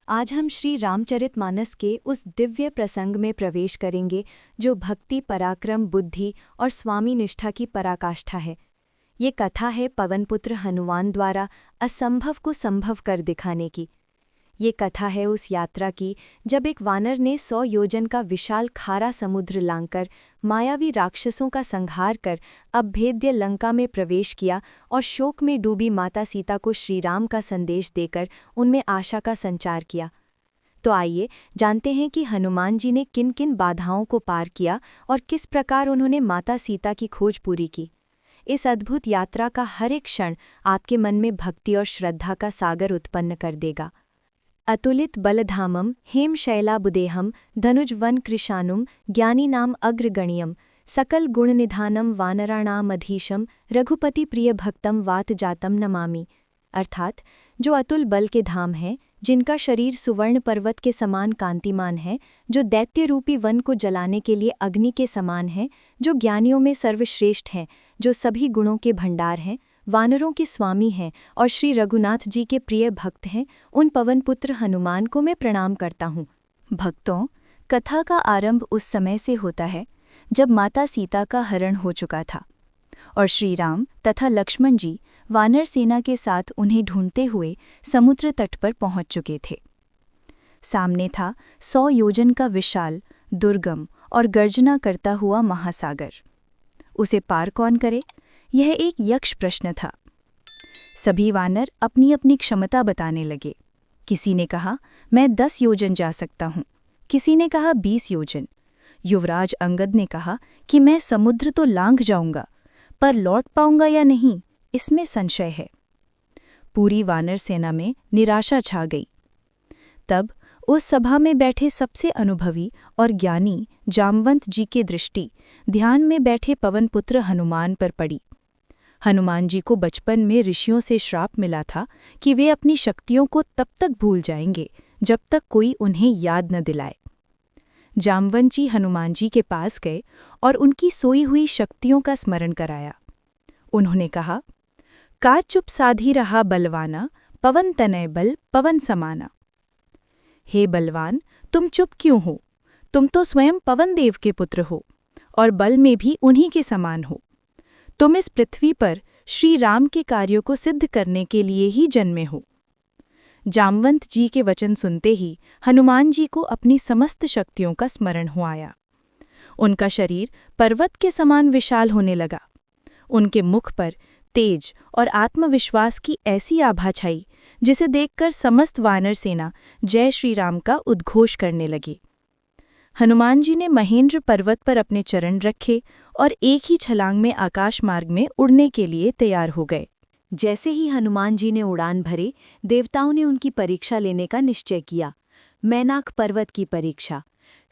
आज हम श्री रामचरितमानस के उस दिव्य प्रसंग में प्रवेश करेंगे जो भक्ति, पराक्रम, बुद्धि और स्वामी निष्ठा की पराकाष्ठा है। ये कथा है पवनपुत्र हनुमान द्वारा असंभव को संभव कर दिखाने की। ये कथा है उस यात्रा की जब एक वानर ने 100 योजन का विशाल खारा समुद्र लांघकर मायावी राक्षसों का संहार कर अभेद्य लंका में प्रवेश किया और शोक में डूबी माता सीता को श्रीराम का संदेश देकर उनमें आशा का संचार किया। तो आइए जानते हैं कि हनुमान जी ने किन किन बाधाओं को पार किया और किस प्रकार उन्होंने माता सीता की खोज पूरी की। इस अद्भुत यात्रा का हर एक क्षण आपके मन में भक्ति और श्रद्धा का सागर उत्पन्न कर देगा। अतुलित बलधामम हेमशैलाबुदेहम धनुजवन कृशानुम ज्ञानीनाम अग्रगण्यम सकल गुणनिधानम वानराणामधीशम रघुपति प्रिय भक्तम वात जातम नमामि। अर्थात जो अतुल बल के धाम हैं, जिनका शरीर सुवर्ण पर्वत के समान कांतिमान है, जो दैत्य रूपी वन को जलाने के लिए अग्नि के समान है, जो ज्ञानियों में सर्वश्रेष्ठ हैं, जो सभी गुणों के भंडार हैं, वानरों के स्वामी हैं और श्री रघुनाथ जी के प्रिय भक्त हैं, उन पवनपुत्र हनुमान को मैं प्रणाम करता हूँ। भक्तों, कथा का आरंभ उस समय से होता है जब माता सीता का हरण हो चुका था और श्री राम तथा लक्ष्मण जी वानर सेना के साथ उन्हें ढूंढते हुए समुद्र तट पर पहुंच चुके थे। सामने था 100 योजन का विशाल, दुर्गम और गर्जना करता हुआ महासागर। उसे पार कौन करे, यह एक यक्ष प्रश्न था। सभी वानर अपनी अपनी क्षमता बताने लगे। किसी ने कहा मैं 10 योजन जा सकता हूँ, किसी ने कहा 20 योजन। युवराज अंगद ने कहा कि मैं समुद्र तो लांघ जाऊंगा, पर लौट पाऊंगा या नहीं इसमें संशय है। पूरी वानर सेना में निराशा छा गई। तब उस सभा में बैठे सबसे अनुभवी और ज्ञानी जामवंत जी की दृष्टि ध्यान में बैठे पवनपुत्र हनुमान पर पड़ी। हनुमान जी को बचपन में ऋषियों से श्राप मिला था कि वे अपनी शक्तियों को तब तक भूल जाएंगे जब तक कोई उन्हें याद न दिलाए। जामवंत जी हनुमान जी के पास गए और उनकी सोई हुई शक्तियों का स्मरण कराया। उन्होंने कहा, का चुप साधी रहा बलवाना, पवन तनय बल पवन समाना। हे बलवान, तुम चुप क्यों हो? तुम तो स्वयं पवन देव के पुत्र हो और बल में भी उन्हीं के समान हो। तुम इस पृथ्वी पर श्री राम के कार्यों को सिद्ध करने के लिए ही जन्मे हो। जामवंत जी के वचन सुनते ही हनुमान जी को अपनी समस्त शक्तियों का स्मरण हो आया। उनका शरीर पर्वत के समान विशाल होने लगा। उनके मुख पर तेज और आत्मविश्वास की ऐसी आभा छाई जिसे देखकर समस्त वानर सेना जय श्री राम का उद्घोष करने लगी। हनुमान जी ने महेंद्र पर्वत पर अपने चरण रखे और एक ही छलांग में आकाश मार्ग में उड़ने के लिए तैयार हो गए। जैसे ही हनुमान जी ने उड़ान भरी, देवताओं ने उनकी परीक्षा लेने का निश्चय किया। मैनाक पर्वत की परीक्षा।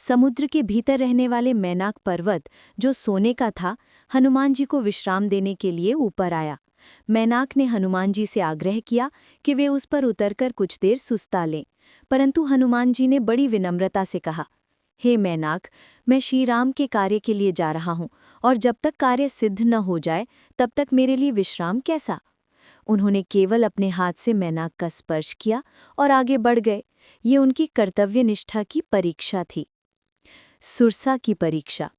समुद्र के भीतर रहने वाले मैनाक पर्वत, जो सोने का था, हनुमान जी को विश्राम देने के लिए ऊपर आया। मैनाक ने हनुमान जी से आग्रह किया कि वे उस पर उतरकर कुछ देर सुस्ता लें, परंतु हनुमान जी ने बड़ी विनम्रता से कहा, हे मैनाक, मैं श्री राम के कार्य के लिए जा रहा हूँ और जब तक कार्य सिद्ध न हो जाए तब तक मेरे लिए विश्राम कैसा। उन्होंने केवल अपने हाथ से मैनाक का स्पर्श किया और आगे बढ़ गए। ये उनकी कर्तव्यनिष्ठा की परीक्षा थी। सुरसा की परीक्षा।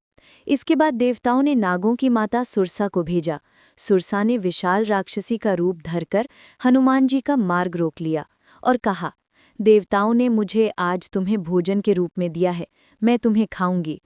इसके बाद देवताओं ने नागों की माता सुरसा को भेजा। सुरसा ने विशाल राक्षसी का रूप धरकर हनुमान जी का मार्ग रोक लिया और कहा, देवताओं ने मुझे आज तुम्हें भोजन के रूप में दिया है, मैं तुम्हें खाऊंगी।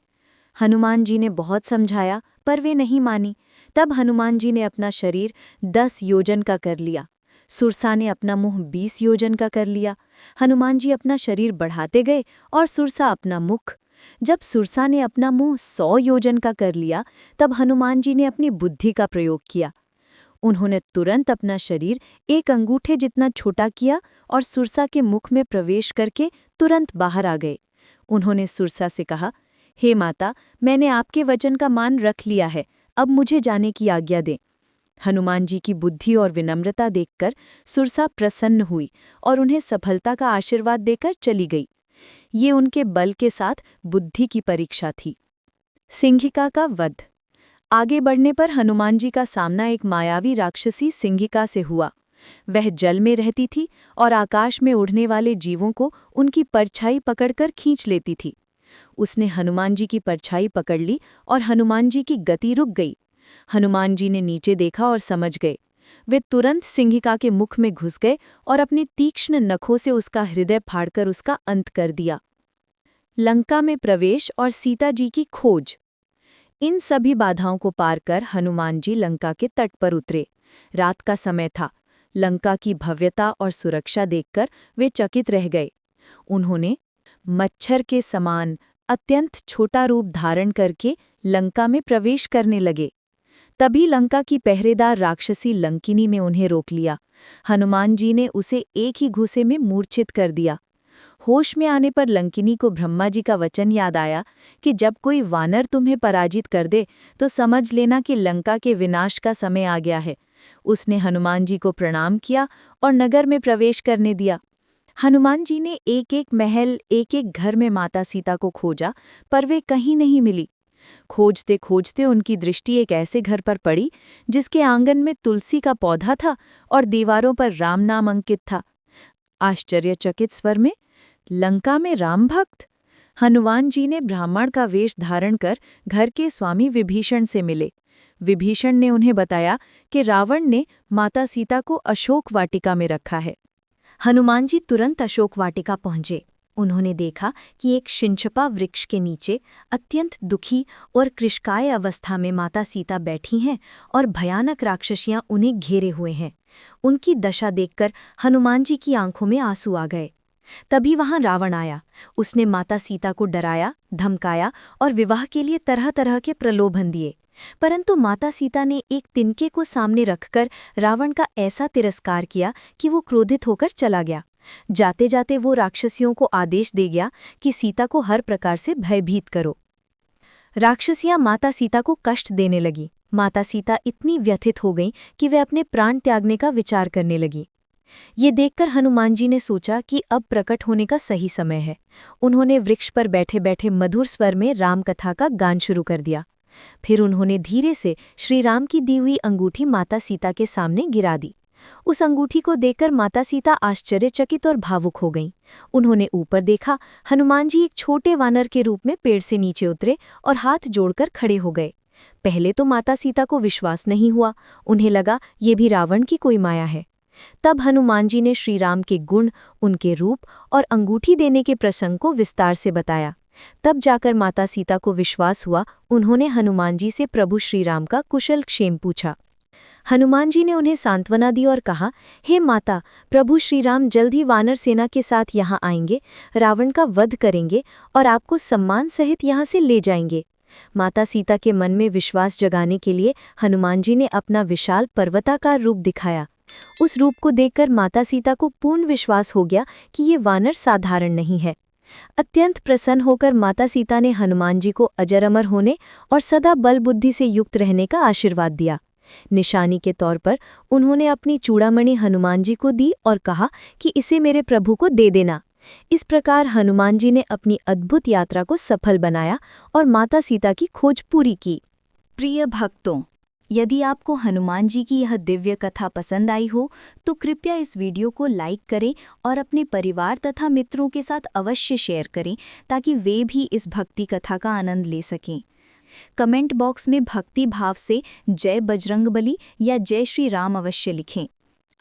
हनुमान जी ने बहुत समझाया पर वे नहीं मानी। तब हनुमान जी ने अपना शरीर 10 योजन का कर लिया। सुरसा ने अपना मुंह 20 योजन का कर लिया। हनुमान जी अपना शरीर बढ़ाते गए और सुरसा अपना मुख। जब सुरसा ने अपना मुंह 100 योजन का कर लिया, तब हनुमान जी ने अपनी बुद्धि का प्रयोग किया। उन्होंने तुरंत अपना शरीर एक अंगूठे जितना छोटा किया और सुरसा के मुख में प्रवेश करके तुरंत बाहर आ गए। उन्होंने सुरसा से कहा, हे माता, मैंने आपके वचन का मान रख लिया है, अब मुझे जाने की आज्ञा दें। हनुमान जी की बुद्धि और विनम्रता देखकर सुरसा प्रसन्न हुई और उन्हें सफलता का आशीर्वाद देकर चली गई। ये उनके बल के साथ बुद्धि की परीक्षा थी। सिंहिका का वध। आगे बढ़ने पर हनुमान जी का सामना एक मायावी राक्षसी सिंहिका से हुआ। वह जल में रहती थी और आकाश में उड़ने वाले जीवों को उनकी परछाई पकड़कर खींच लेती थी। उसने हनुमान जी की परछाई पकड़ ली और हनुमान जी की गति रुक गई। हनुमान जी ने नीचे देखा और समझ गए। वे तुरंत सिंहिका के मुख में घुस गए और अपने तीक्ष्ण नखों से उसका हृदय फाड़कर उसका अंत कर दिया। लंका में प्रवेश और सीता जी की खोज। इन सभी बाधाओं को पार कर हनुमान जी लंका के तट पर उतरे। रात का समय था। लंका की भव्यता और सुरक्षा देखकर वे चकित रह गए। उन्होंने मच्छर के समान अत्यंत छोटा रूप धारण करके लंका में प्रवेश करने लगे। तभी लंका की पहरेदार राक्षसी लंकिनी में उन्हें रोक लिया। हनुमान जी ने उसे एक ही घूसे में मूर्छित कर दिया। होश में आने पर लंकिनी को ब्रह्मा जी का वचन याद आया कि जब कोई वानर तुम्हें पराजित कर दे तो समझ लेना कि लंका के विनाश का समय आ गया है। उसने हनुमान जी को प्रणाम किया और नगर में प्रवेश करने दिया। हनुमान जी ने एक एक महल, एक एक घर में माता सीता को खोजा, पर वे कहीं नहीं मिली। खोजते खोजते उनकी दृष्टि एक ऐसे घर पर पड़ी जिसके आंगन में तुलसी का पौधा था और दीवारों पर राम नाम अंकित था। आश्चर्यचकित स्वर में, लंका में राम भक्त? हनुमान जी ने ब्राह्मण का वेश धारण कर घर के स्वामी विभीषण से मिले। विभीषण ने उन्हें बताया कि रावण ने माता सीता को अशोक वाटिका में रखा है। हनुमान जी तुरंत अशोक वाटिका पहुंचे। उन्होंने देखा कि एक शिंशपा वृक्ष के नीचे अत्यंत दुखी और कृशकाय अवस्था में माता सीता बैठी हैं और भयानक राक्षसियां उन्हें घेरे हुए हैं। उनकी दशा देखकर हनुमान जी की आंखों में आंसू आ गए। तभी वहां रावण आया। उसने माता सीता को डराया, धमकाया और विवाह के लिए तरह तरह के प्रलोभन दिए। परंतु माता सीता ने एक तिनके को सामने रखकर रावण का ऐसा तिरस्कार किया कि वो क्रोधित होकर चला गया। जाते जाते वो राक्षसियों को आदेश दे गया कि सीता को हर प्रकार से भयभीत करो। राक्षसियां माता सीता को कष्ट देने लगी। माता सीता इतनी व्यथित हो गईं कि वे अपने प्राण त्यागने का विचार करने लगी। ये देखकर हनुमान जी ने सोचा कि अब प्रकट होने का सही समय है। उन्होंने वृक्ष पर बैठे बैठे मधुर स्वर में रामकथा का गान शुरू कर दिया। फिर उन्होंने धीरे से श्री राम की दी हुई अंगूठी माता सीता के सामने गिरा दी। उस अंगूठी को देखकर माता सीता आश्चर्यचकित और भावुक हो गईं। उन्होंने ऊपर देखा। हनुमान जी एक छोटे वानर के रूप में पेड़ से नीचे उतरे और हाथ जोड़कर खड़े हो गए। पहले तो माता सीता को विश्वास नहीं हुआ। उन्हें लगा ये भी रावण की कोई माया है। तब हनुमान जी ने श्री राम के गुण, उनके रूप और अंगूठी देने के प्रसंग को विस्तार से बताया। तब जाकर माता सीता को विश्वास हुआ। उन्होंने हनुमान जी से प्रभु श्री राम का कुशल क्षेम पूछा। हनुमान जी ने उन्हें सांत्वना दी और कहा, हे माता, प्रभु श्री राम जल्द ही वानर सेना के साथ यहाँ आएंगे, रावण का वध करेंगे और आपको सम्मान सहित यहाँ से ले जाएंगे। माता सीता के मन में विश्वास जगाने के लिए हनुमान जी ने अपना विशाल पर्वताकार रूप दिखाया। उस रूप को देखकर माता सीता को पूर्ण विश्वास हो गया कि ये वानर साधारण नहीं है। अत्यंत प्रसन्न होकर माता सीता ने हनुमान जी को अजर अमर होने और सदा बल बुद्धि से युक्त रहने का आशीर्वाद दिया। निशानी के तौर पर उन्होंने अपनी चूड़ामणि हनुमान जी को दी और कहा कि इसे मेरे प्रभु को दे देना। इस प्रकार हनुमान जी ने अपनी अद्भुत यात्रा को सफल बनाया और माता सीता की खोज पूरी की। प्रिय भक्तों, यदि आपको हनुमान जी की यह दिव्य कथा पसंद आई हो तो कृपया इस वीडियो को लाइक करें और अपने परिवार तथा मित्रों के साथ अवश्य शेयर करें ताकि वे भी इस भक्ति कथा का आनंद ले सकें। कमेंट बॉक्स में भक्ति भाव से जय बजरंगबली या जय श्री राम अवश्य लिखें।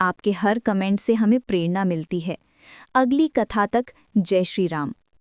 आपके हर कमेंट से हमें प्रेरणा मिलती है। अगली कथा तक जय श्री राम।